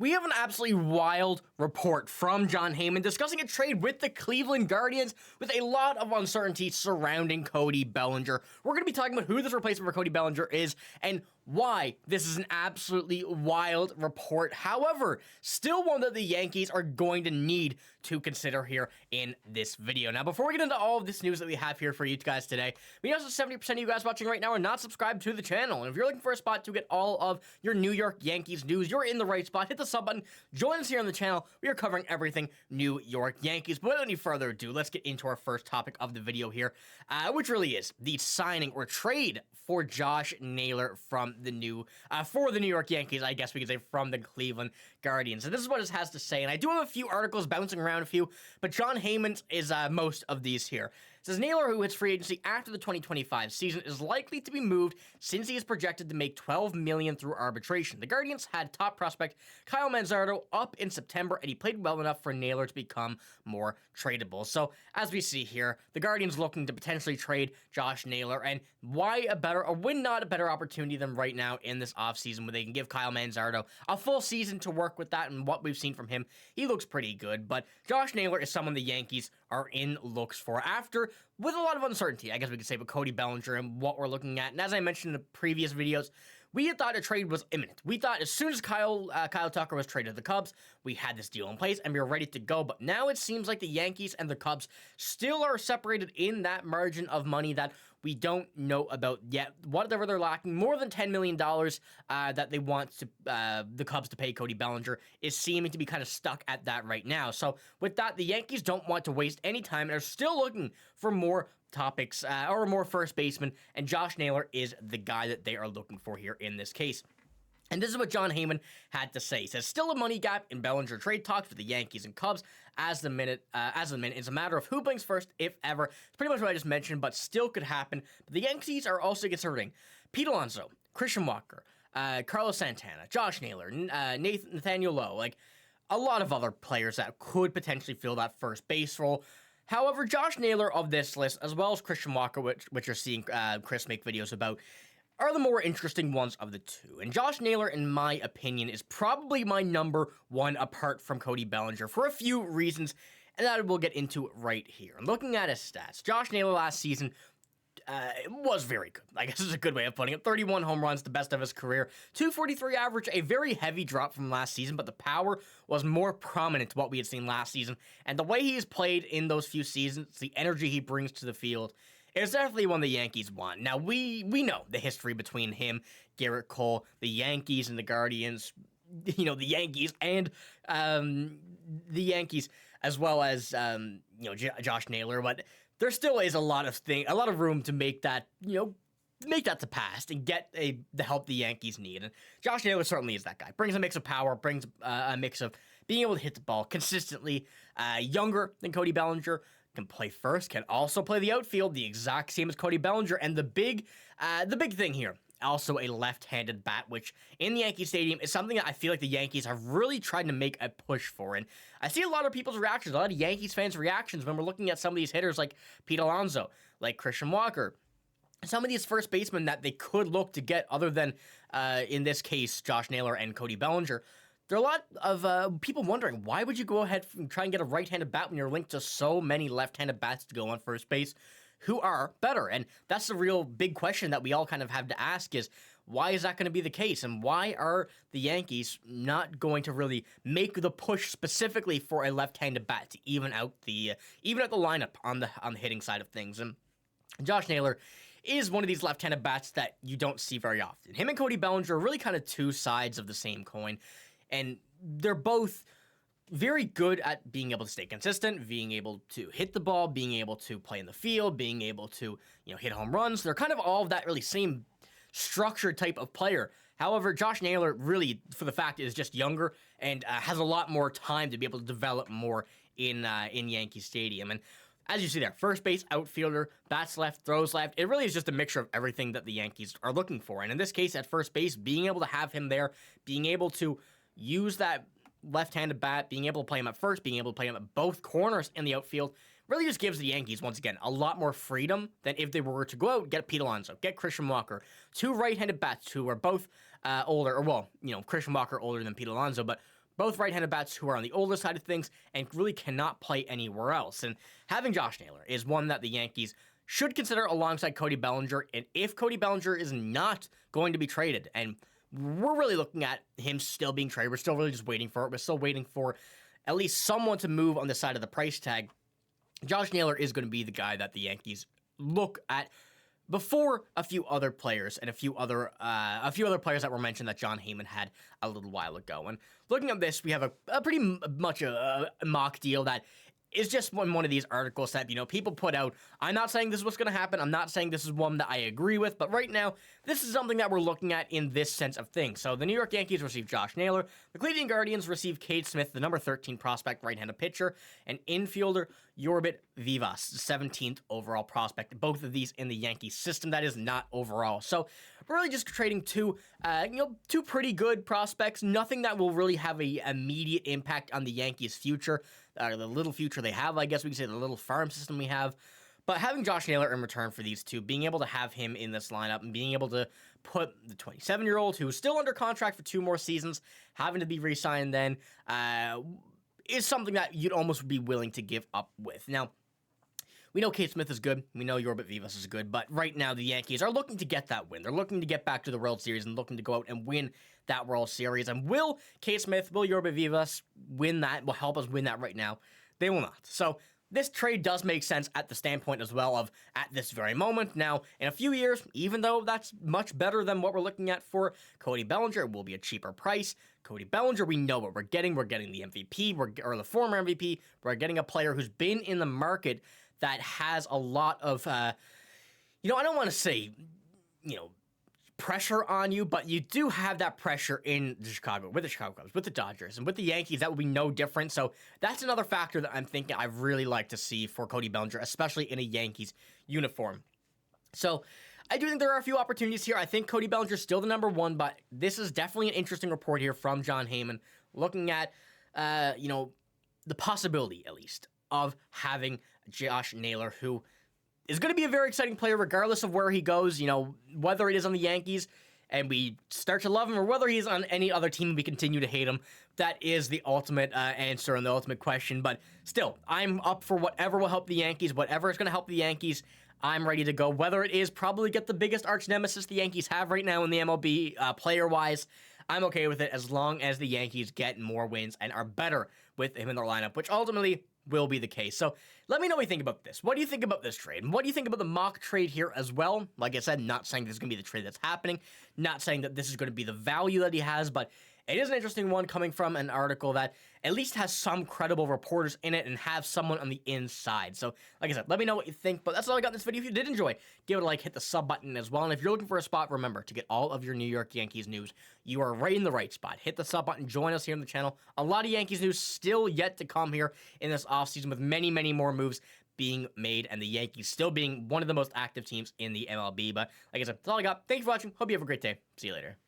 We have an absolutely wild report from Jon Heyman discussing a trade with the Cleveland Guardians with a lot of uncertainty surrounding Cody Bellinger. We're going to be talking about who this replacement for Cody Bellinger is and why this is an absolutely wild report. However, still one that the Yankees are going to need to consider here in this video. Now, before we get into all of this news that we have here for you guys today, we know that 70% of you guys watching right now are not subscribed to the channel. And if you're looking for a spot to get all of your New York Yankees news, you're in the right spot. Hit the sub button, join us here on the channel. We are covering everything New York Yankees. But without any further ado, let's get into our first topic of the video here, which really is the signing or trade for Josh Naylor from the New York Yankees, I guess we could say, from the Cleveland Guardians. And this is what it has to say. And I do have a few articles bouncing around a few, but Jon Heyman's is most of these here. It says Naylor, who hits free agency after the 2025 season, is likely to be moved since he is projected to make $12 million through arbitration. The Guardians had top prospect Kyle Manzardo up in September, and he played well enough for Naylor to become more tradable. So, as we see here, the Guardians looking to potentially trade Josh Naylor, and why a better, or when not a better opportunity than right now in this offseason where they can give Kyle Manzardo a full season to work with that, and what we've seen from him, he looks pretty good, but Josh Naylor is someone the Yankees are in looks for after, with a lot of uncertainty, I guess we could say, with Cody Bellinger and what we're looking at. And as I mentioned in the previous videos, we had thought a trade was imminent. We thought as soon as Kyle Tucker was traded to the Cubs, we had this deal in place and we were ready to go. But now it seems like the Yankees and the Cubs still are separated in that margin of money that we don't know about yet. Whatever they're lacking, more than $10 million that they want to, the Cubs to pay Cody Bellinger is seeming to be kind of stuck at that right now. So with that, the Yankees don't want to waste any time and are still looking for more topics or more first baseman, and Josh Naylor is the guy that they are looking for here in this case. And this is what Jon Heyman had to say. He says, still a money gap in Bellinger trade talks with the Yankees and Cubs as the minute. It's a matter of who blinks first, if ever. It's pretty much what I just mentioned, but still could happen. But the Yankees are also considering Pete Alonso, Christian Walker, Carlos Santana, Josh Naylor, Nathaniel Lowe, like a lot of other players that could potentially fill that first base role. However, Josh Naylor of this list, as well as Christian Walker, which you're seeing Chris make videos about, are the more interesting ones of the two. And Josh Naylor, in my opinion, is probably my number one apart from Cody Bellinger for a few reasons, and that we'll get into right here. Looking at his stats, Josh Naylor last season was very good. I guess is a good way of putting it. 31 home runs, the best of his career. 243 average, a very heavy drop from last season, but the power was more prominent to what we had seen last season. And the way he's played in those few seasons, the energy he brings to the field, is definitely one the Yankees want. Now, we know the history between him, Garrett Cole, the Yankees and the Guardians, you know, the Yankees and the Yankees, as well as, Josh Naylor, but there still is a lot of room to make that, make that to pass and get the help the Yankees need. And Josh Naylor certainly is that guy. Brings a mix of power, brings a mix of being able to hit the ball consistently, younger than Cody Bellinger, can play first, can also play the outfield, the exact same as Cody Bellinger. And the big thing here, also a left-handed bat, which in the Yankee Stadium is something that I feel like the Yankees have really tried to make a push for. And I see a lot of people's reactions, a lot of Yankees fans' reactions when we're looking at some of these hitters like Pete Alonso, like Christian Walker, some of these first basemen that they could look to get other than, in this case, Josh Naylor and Cody Bellinger. There are a lot of people wondering, why would you go ahead and try and get a right-handed bat when you're linked to so many left-handed bats to go on first base who are better? And that's the real big question that we all kind of have to ask is, why is that going to be the case? And why are the Yankees not going to really make the push specifically for a left-handed bat to even out the lineup on the hitting side of things? And Josh Naylor is one of these left-handed bats that you don't see very often. Him and Cody Bellinger are really kind of two sides of the same coin. And they're both very good at being able to stay consistent, being able to hit the ball, being able to play in the field, being able to, hit home runs. They're kind of all of that really same structured type of player. However, Josh Naylor really, for the fact, is just younger and has a lot more time to be able to develop more in Yankee Stadium. And as you see there, first base, outfielder, bats left, throws left. It really is just a mixture of everything that the Yankees are looking for. And in this case, at first base, being able to have him there, being able to use that left-handed bat, being able to play him at first, being able to play him at both corners in the outfield, really just gives the Yankees, once again, a lot more freedom than if they were to go out and get Pete Alonso, get Christian Walker, two right-handed bats who are both older, or Christian Walker older than Pete Alonso, but Both right-handed bats who are on the older side of things and really cannot play anywhere else. And having Josh Naylor is one that the Yankees should consider alongside Cody Bellinger. And if Cody Bellinger is not going to be traded, and we're really looking at him still being traded, we're still really just waiting for it. We're still waiting for at least someone to move on the side of the price tag. Josh Naylor is going to be the guy that the Yankees look at before a few other players and a few other players that were mentioned that Jon Heyman had a little while ago. And looking at this, we have a pretty much a mock deal that is just one of these articles that, people put out. I'm not saying this is what's going to happen. I'm not saying this is one that I agree with, but right now, this is something that we're looking at in this sense of things. So the New York Yankees received Josh Naylor. The Cleveland Guardians received Cade Smith, the number 13 prospect, right-handed pitcher, and infielder York Vivas, the 17th overall prospect. Both of these in the Yankee system. That is not overall. So we're really just trading two pretty good prospects. Nothing that will really have a immediate impact on the Yankees' future. The little future they have, I guess we could say, the little farm system we have. But having Josh Naylor in return for these two, being able to have him in this lineup and being able to put the 27-year-old, who is still under contract for 2 more seasons, having to be re-signed then, is something that you'd almost be willing to give up with. Now, we know Cade Smith is good. We know York Vivas is good. But right now, the Yankees are looking to get that win. They're looking to get back to the World Series and looking to go out and win that World Series. And will Cade Smith, will York Vivas win that, will help us win that right now? They will not. So this trade does make sense at the standpoint as well of at this very moment. Now, in a few years, even though that's much better than what we're looking at for Cody Bellinger, it will be a cheaper price. Cody Bellinger, we know what we're getting. We're getting the MVP, or the former MVP. We're getting a player who's been in the market that has a lot of, I don't want to say, pressure on you, but you do have that pressure with the Chicago Cubs, with the Dodgers, and with the Yankees. That would be no different. So that's another factor that I'm thinking I'd really like to see for Cody Bellinger, especially in a Yankees uniform. So I do think there are a few opportunities here. I think Cody Bellinger is still the number one, but this is definitely an interesting report here from Jon Heyman, looking at, the possibility, at least, of having Josh Naylor, who is going to be a very exciting player regardless of where he goes, whether it is on the Yankees and we start to love him or whether he's on any other team and we continue to hate him. That is the ultimate answer and the ultimate question. But still, I'm up for whatever will help the Yankees, whatever is going to help the Yankees. I'm ready to go. Whether it is probably get the biggest arch nemesis the Yankees have right now in the MLB player-wise, I'm okay with it as long as the Yankees get more wins and are better with him in their lineup, which ultimately will be the case. So let me know what you think about this. What do you think about this trade? And what do you think about the mock trade here as well? Like I said, not saying this is going to be the trade that's happening, not saying that this is going to be the value that he has, but it is an interesting one coming from an article that at least has some credible reporters in it and have someone on the inside. So, like I said, let me know what you think. But that's all I got in this video. If you did enjoy, give it a like, hit the sub button as well. And if you're looking for a spot, remember to get all of your New York Yankees news, you are right in the right spot. Hit the sub button, join us here on the channel. A lot of Yankees news still yet to come here in this offseason with many, many more moves being made and the Yankees still being one of the most active teams in the MLB. But like I said, that's all I got. Thank you for watching. Hope you have a great day. See you later.